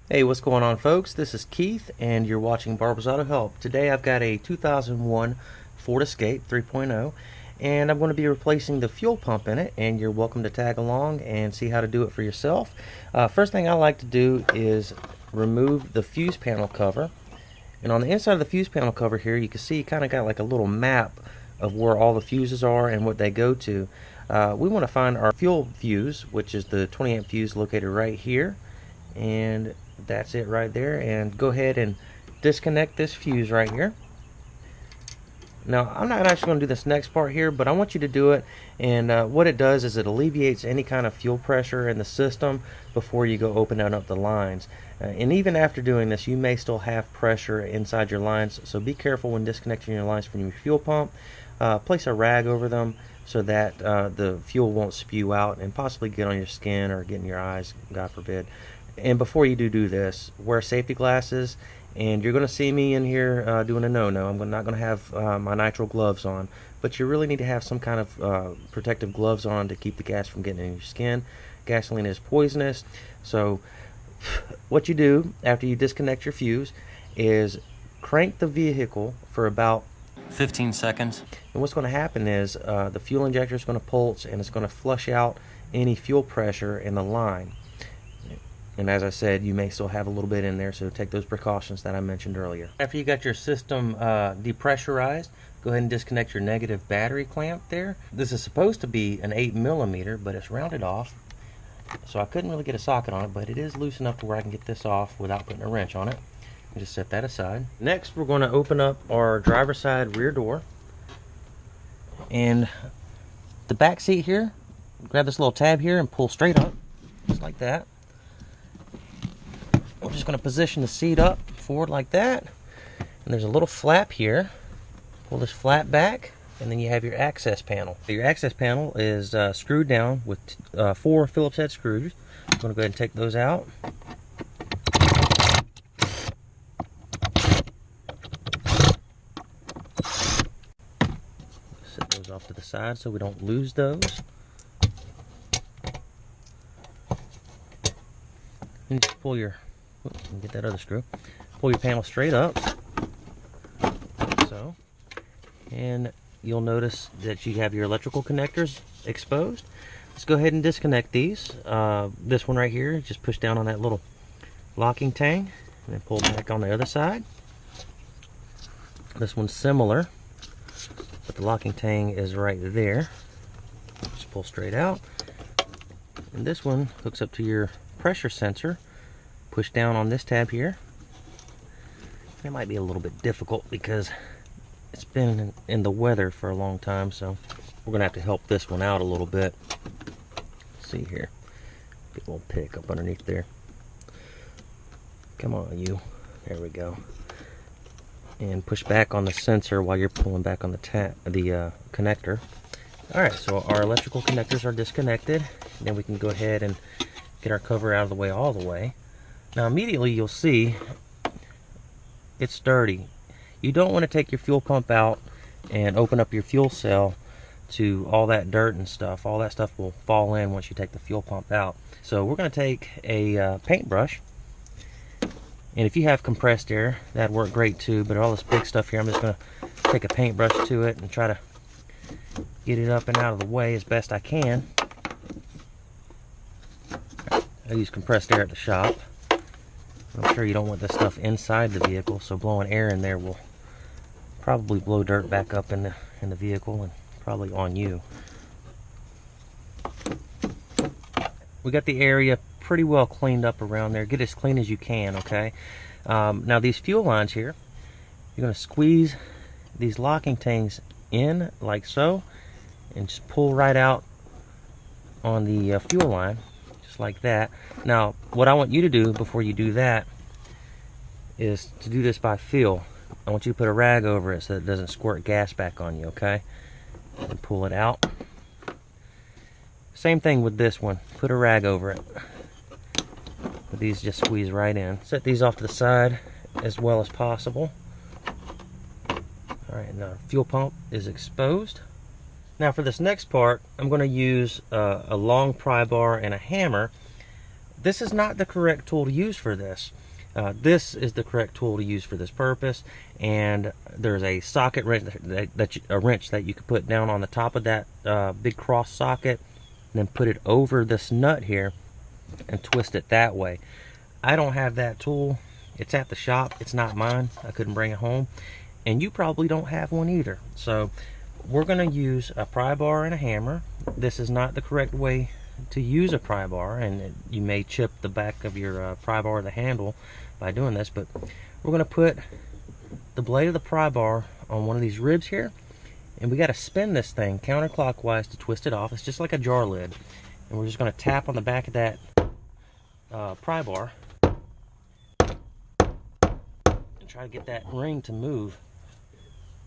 Hey, what's going on, folks? This is Keith, and you're watching Barbara's Auto Help. Today I've got a 2001 Ford Escape 3.0, and I'm going to be replacing the fuel pump in it, and you're welcome to tag along and see how to do it for yourself. First thing I like to do is remove the fuse panel cover. And on the inside of the fuse panel cover here, you can see you kind of got like a little map of where all the fuses are and what they go to. We want to find our fuel fuse, which is the 20 amp fuse located right here. And that's it right there. And go ahead and disconnect this fuse right here. Now, I'm not actually going to do this next part here, but I want you to do it. And what it does is it alleviates any kind of fuel pressure in the system before you go opening up the lines. And even after doing this, you may still have pressure inside your lines, so be careful when disconnecting your lines from your fuel pump. Place a rag over them so that the fuel won't spew out and possibly get on your skin or get in your eyes, God forbid. And before you do this, wear safety glasses. And you're going to see me in here doing a no-no. I'm not going to have my nitrile gloves on, but you really need to have some kind of protective gloves on to keep the gas from getting in your skin. Gasoline is poisonous, so what you do after you disconnect your fuse is crank the vehicle for about 15 seconds. And what's going to happen is the fuel injector is going to pulse, and it's going to flush out any fuel pressure in the line. And as I said, you may still have a little bit in there, so take those precautions that I mentioned earlier. After you got your system depressurized, go ahead and disconnect your negative battery clamp there. This is supposed to be an 8mm, but it's rounded off, so I couldn't really get a socket on it, but it is loose enough to where I can get this off without putting a wrench on it. And just set that aside. Next, we're going to open up our driver's side rear door. And the back seat here, grab this little tab here and pull straight up, just like that. We're just going to position the seat up forward like that, and there's a little flap here. Pull this flap back, and then you have your access panel. Your access panel is screwed down with 4 Phillips head screws. I'm going to go ahead and take those out. Set those off to the side so we don't lose those. And just pull your get that other screw. Pull your panel straight up, like so, and you'll notice that you have your electrical connectors exposed. Let's go ahead and disconnect these. This one right here, just push down on that little locking tang, and then pull back on the other side. This one's similar, but the locking tang is right there. Just pull straight out. And this one hooks up to your pressure sensor. Push down on this tab here. It might be a little bit difficult because it's been in the weather for a long time, so we're gonna have to help this one out a little bit. Let's see here, get a little pick up underneath there. Come on, you. There we go. And push back on the sensor while you're pulling back on the connector. All right, so our electrical connectors are disconnected. Then we can go ahead and get our cover out of the way all the way. Now immediately you'll see it's dirty. You don't want to take your fuel pump out and open up your fuel cell to all that dirt and stuff. All that stuff will fall in once you take the fuel pump out. So we're going to take a paintbrush, and if you have compressed air, that'd work great too, but all this big stuff here, I'm just going to take a paintbrush to it and try to get it up and out of the way as best I can. I use compressed air at the shop. I'm sure you don't want this stuff inside the vehicle, so blowing air in there will probably blow dirt back up in the vehicle and probably on you. We got the area pretty well cleaned up around there. Get as clean as you can, okay? Now these fuel lines here, you're going to squeeze these locking tangs in like so, and just pull right out on the fuel line. Like that. Now what I want you to do before you do that is to do this by feel. I want you to put a rag over it so that it doesn't squirt gas back on you, okay? And pull it out. Same thing with this one. Put a rag over it. But these just squeeze right in. Set these off to the side as well as possible. Alright, now our fuel pump is exposed. Now for this next part, I'm going to use a long pry bar and a hammer. this is not the correct tool to use for this. This is the correct tool to use for this purpose, and there's a socket wrench that you could put down on the top of that big cross socket, and then put it over this nut here and twist it that way. I don't have that tool. It's at the shop. It's not mine. I couldn't bring it home, and you probably don't have one either. So we're going to use a pry bar and a hammer. This is not the correct way to use a pry bar, and you may chip the back of your pry bar or the handle by doing this, but we're going to put the blade of the pry bar on one of these ribs here, and we got to spin this thing counterclockwise to twist it off. It's just like a jar lid, and we're just going to tap on the back of that pry bar and try to get that ring to move.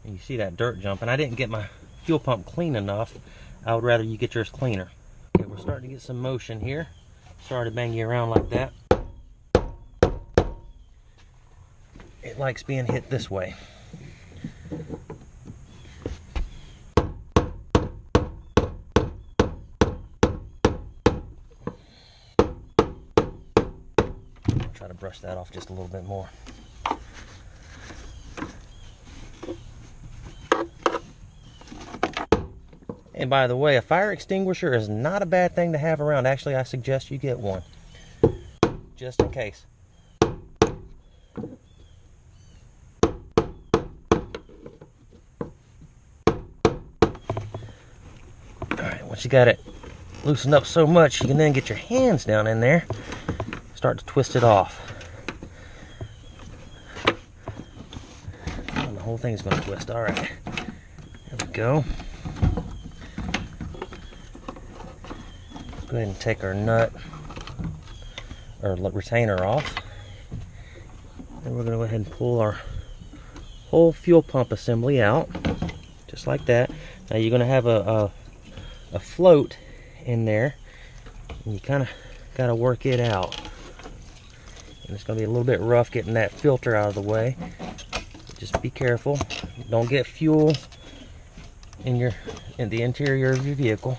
And you see that dirt jumping. I didn't get my fuel pump clean enough. I would rather you get yours cleaner. Okay, we're starting to get some motion here. Sorry to bang you around like that. It likes being hit this way. Try to brush that off just a little bit more. And by the way, a fire extinguisher is not a bad thing to have around. Actually, I suggest you get one, just in case. Alright, once you got it loosened up so much, you can then get your hands down in there, start to twist it off. And the whole thing's going to twist. Alright, there we go. Go ahead and take our nut or retainer off, and we're going to go ahead and pull our whole fuel pump assembly out, just like that. Now you're going to have a float in there, and you kind of got to work it out. And it's going to be a little bit rough getting that filter out of the way. Just be careful. Don't get fuel in the interior of your vehicle.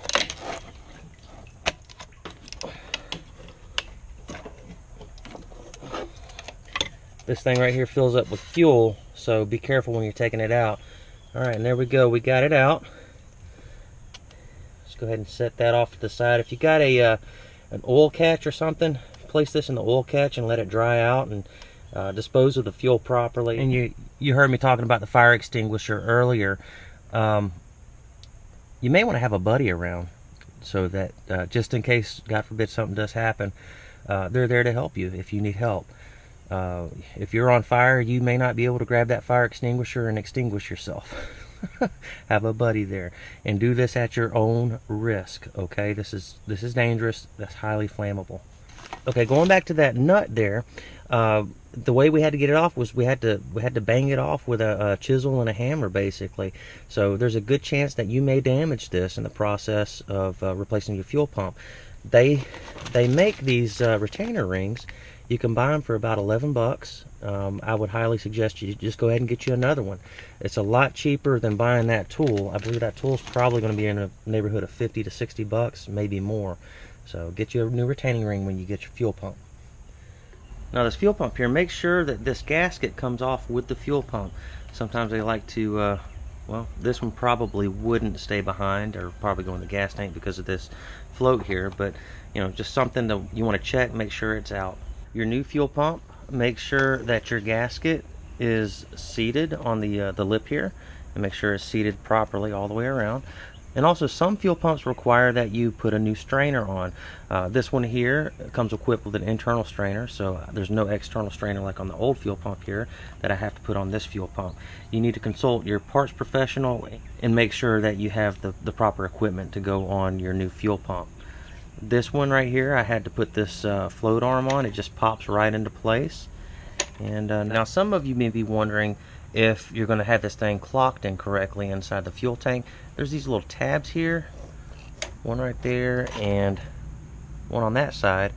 This thing right here fills up with fuel, so be careful when you're taking it out. Alright, and there we go. We got it out. Let's go ahead and set that off to the side. If you got an oil catch or something, place this in the oil catch and let it dry out, and dispose of the fuel properly. And you heard me talking about the fire extinguisher earlier. You may want to have a buddy around, so that just in case, God forbid, something does happen, they're there to help you if you need help. If you're on fire, you may not be able to grab that fire extinguisher and extinguish yourself. Have a buddy there, and do this at your own risk. Okay, this is dangerous. That's highly flammable. Okay, going back to that nut there, the way we had to get it off was we had to bang it off with a chisel and a hammer, basically. So there's a good chance that you may damage this in the process of replacing your fuel pump. They make these retainer rings. You can buy them for about 11 bucks. I would highly suggest you just go ahead and get you another one. It's a lot cheaper than buying that tool. I believe that tool is probably going to be in the neighborhood of 50 to 60 bucks, maybe more. So get you a new retaining ring when you get your fuel pump. Now this fuel pump here, make sure that this gasket comes off with the fuel pump. Sometimes they like to, well, this one probably wouldn't stay behind, or probably go in the gas tank because of this float here, but you know, just something that you want to check, make sure it's out. Your new fuel pump, make sure that your gasket is seated on the lip here, and make sure it's seated properly all the way around. And also, some fuel pumps require that you put a new strainer on. This one here comes equipped with an internal strainer, so there's no external strainer like on the old fuel pump here that I have to put on this fuel pump. You need to consult your parts professional and make sure that you have the proper equipment to go on your new fuel pump. This one right here, I had to put this float arm on. It just pops right into place. And now some of you may be wondering if you're going to have this thing clocked incorrectly inside the fuel tank. There's these little tabs here, one right there and one on that side,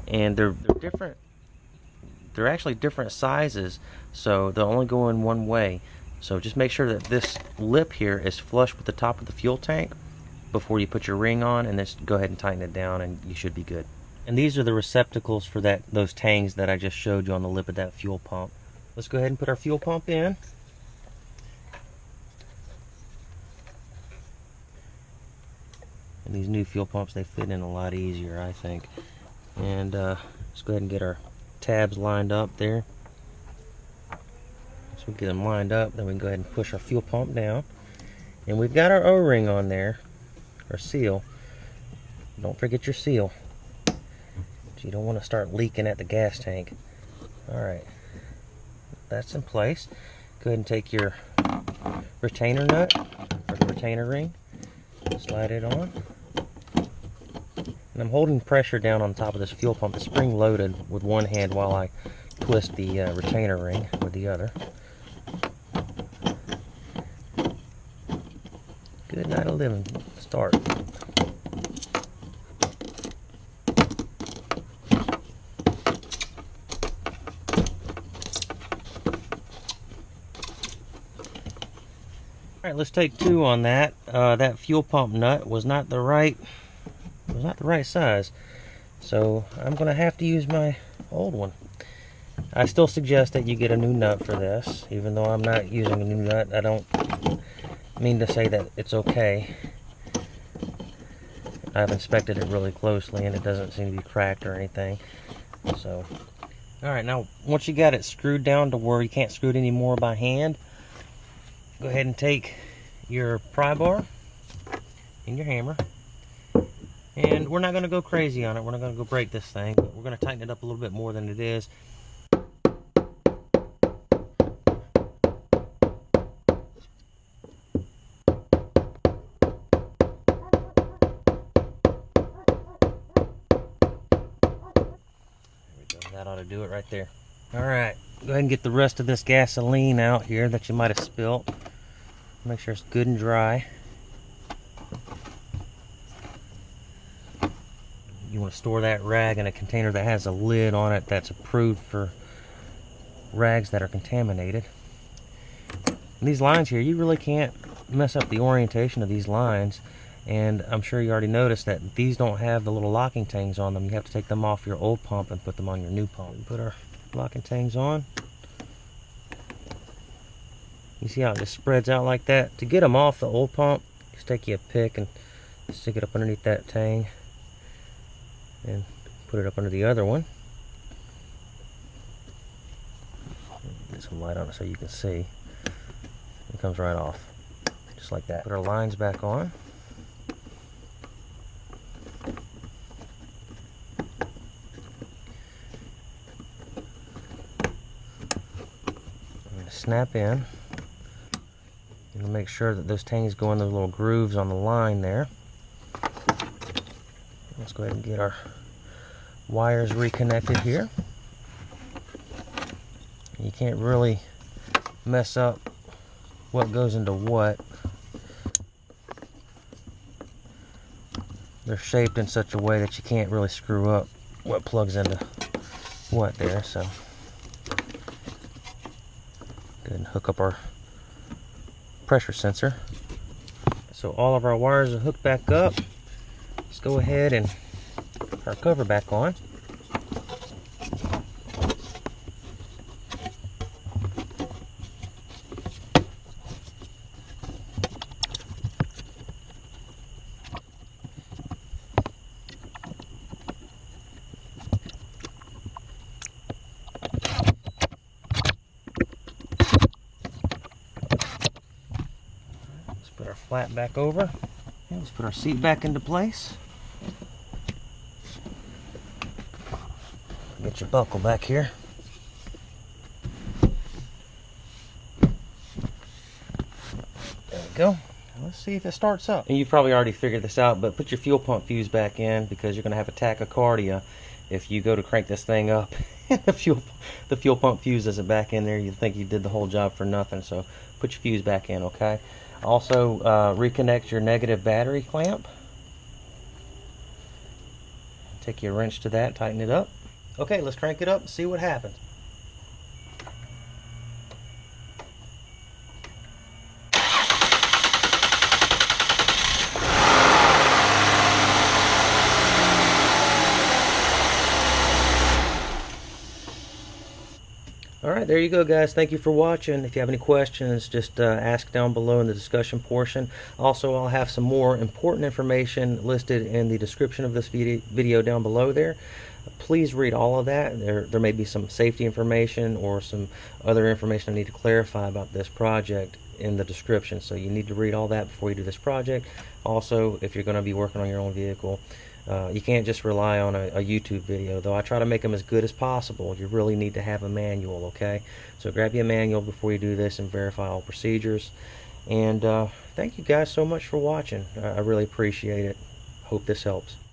and they're different. They're actually different sizes, so they'll only go in one way. So just make sure that this lip here is flush with the top of the fuel tank before you put your ring on, and just go ahead and tighten it down, and you should be good. And these are the receptacles for those tangs that I just showed you on the lip of that fuel pump. Let's go ahead and put our fuel pump in. And these new fuel pumps, they fit in a lot easier, I think. And let's go ahead and get our tabs lined up there. So we get them lined up, then we can go ahead and push our fuel pump down. And we've got our O-ring on there, our seal. Don't forget your seal. You don't want to start leaking at the gas tank. Alright, that's in place. Go ahead and take your retainer nut, or the retainer ring, slide it on. And I'm holding pressure down on top of this fuel pump. It's spring loaded with one hand while I twist the retainer ring with the other. Good night of living. Start. Alright, let's take two on that. That fuel pump nut was not the right size. So I'm gonna have to use my old one. I still suggest that you get a new nut for this. Even though I'm not using a new nut, I don't mean to say that it's okay. I've inspected it really closely and it doesn't seem to be cracked or anything. So, alright, now once you got it screwed down to where you can't screw it anymore by hand, go ahead and take your pry bar and your hammer. And we're not going to go crazy on it. We're not going to go break this thing, but we're going to tighten it up a little bit more than it is. That ought to do it right there. Alright, go ahead and get the rest of this gasoline out here that you might have spilt. Make sure it's good and dry. You want to store that rag in a container that has a lid on it that's approved for rags that are contaminated. And these lines here, you really can't mess up the orientation of these lines. And I'm sure you already noticed that these don't have the little locking tangs on them. You have to take them off your old pump and put them on your new pump. Put our locking tangs on. You see how it just spreads out like that? To get them off the old pump, just take you a pick and stick it up underneath that tang. And put it up under the other one. Get some light on it so you can see. It comes right off. Just like that. Put our lines back on. Snap in. And make sure that those tangs go in those little grooves on the line there. Let's go ahead and get our wires reconnected here. You can't really mess up what goes into what. They're shaped in such a way that you can't really screw up what plugs into what there, so go ahead and hook up our pressure sensor. So all of our wires are hooked back up. Let's go ahead and put our cover back on. Put our flat back over. And let's put our seat back into place. Get your buckle back here. There we go. Let's see if it starts up. And you've probably already figured this out, but put your fuel pump fuse back in because you're going to have a tachycardia if you go to crank this thing up. the fuel pump fuse isn't back in there. You think you did the whole job for nothing. So put your fuse back in, okay? Also, reconnect your negative battery clamp. Take your wrench to that, tighten it up. Okay, let's crank it up and see what happens. Alright, there you go, guys. Thank you for watching. If you have any questions, just ask down below in the discussion portion. Also, I'll have some more important information listed in the description of this video down below there. Please read all of that. There may be some safety information or some other information I need to clarify about this project in the description, so you need to read all that before you do this project. Also, if you're going to be working on your own vehicle, you can't just rely on a YouTube video, though I try to make them as good as possible. You really need to have a manual, okay? So grab you a manual before you do this and verify all procedures. And thank you guys so much for watching. I really appreciate it. Hope this helps.